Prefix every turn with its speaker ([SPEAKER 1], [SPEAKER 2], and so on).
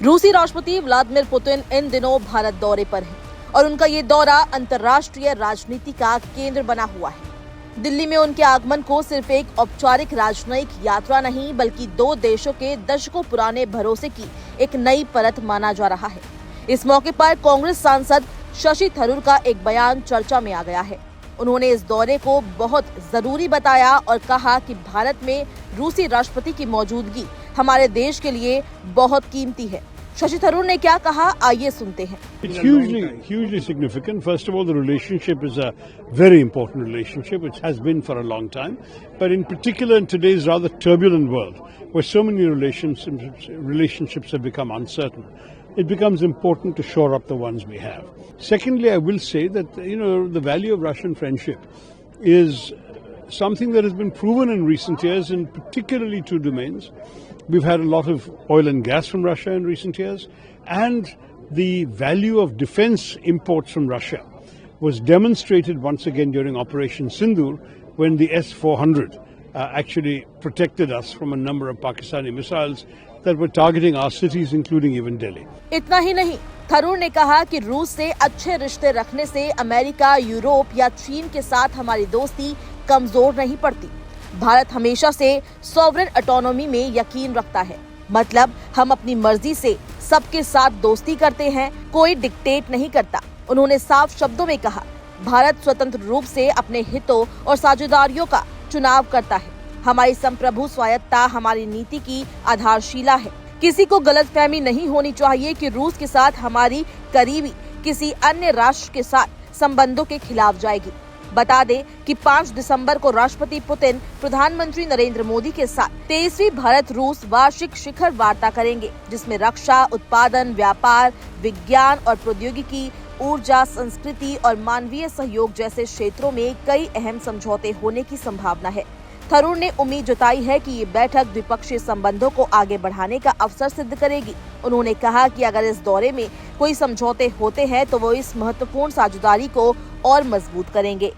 [SPEAKER 1] रूसी राष्ट्रपति Vladimir Putin इन दिनों भारत दौरे पर हैं और उनका ये दौरा अंतर्राष्ट्रीय राजनीति का केंद्र बना हुआ है। दिल्ली में उनके आगमन को सिर्फ एक औपचारिक राजनयिक यात्रा नहीं बल्कि दो देशों के दशकों पुराने भरोसे की एक नई परत माना जा रहा है। इस मौके पर कांग्रेस सांसद शशि थरूर का एक बयान चर्चा में आ गया है। उन्होंने इस दौरे को बहुत जरूरी बताया और कहा कि भारत में रूसी राष्ट्रपति की मौजूदगी हमारे देश के लिए बहुत कीमती है। शशि थरूर ने क्या कहा, आइए सुनते हैं।
[SPEAKER 2] It's hugely significant. First of all, the relationship is a very important relationship, which has been for a long time. But in particular, in today's rather turbulent world, where so many relationships have become uncertain, it becomes important to shore up the ones we have. Secondly, I will say that, the value of Russian friendship is something that has been proven in recent years in particularly two domains. We've had a lot of oil and gas from Russia in recent years, and the value of defense imports from Russia was demonstrated once again during Operation Sindoor, when the S-400 actually protected us from a number of Pakistani missiles that were targeting our cities, including even Delhi.
[SPEAKER 1] इतना ही नहीं, थरूर ने कहा कि रूस से अच्छे रिश्ते रखने से अमेरिका, यूरोप या चीन के साथ हमारी दोस्ती कमजोर नहीं पड़ती। भारत हमेशा से सॉवरेन ऑटोनॉमी में यकीन रखता है, मतलब हम अपनी मर्जी से सबके साथ दोस्ती करते हैं, कोई डिक्टेट नहीं करता। उन्होंने साफ शब्दों में कहा, भारत स्वतंत्र रूप से अपने हितों और साझेदारियों का चुनाव करता है। हमारी संप्रभु स्वायत्तता हमारी नीति की आधारशिला है। किसी को गलतफहमी नहीं होनी चाहिए कि रूस के साथ हमारी करीबी किसी अन्य राष्ट्र के साथ संबंधों के खिलाफ जाएगी। बता दें कि 5 दिसंबर को राष्ट्रपति पुतिन प्रधानमंत्री नरेंद्र मोदी के साथ 23वीं भारत रूस वार्षिक शिखर वार्ता करेंगे, जिसमें रक्षा, उत्पादन, व्यापार, विज्ञान और प्रौद्योगिकी, ऊर्जा, संस्कृति और मानवीय सहयोग जैसे क्षेत्रों में कई अहम समझौते होने की संभावना है। थरूर ने उम्मीद जताई है कि ये बैठक द्विपक्षीय संबंधों को आगे बढ़ाने का अवसर सिद्ध करेगी। उन्होंने कहा कि अगर इस दौरे में कोई समझौते होते हैं तो वो इस महत्वपूर्ण साझेदारी को और मजबूत करेंगे।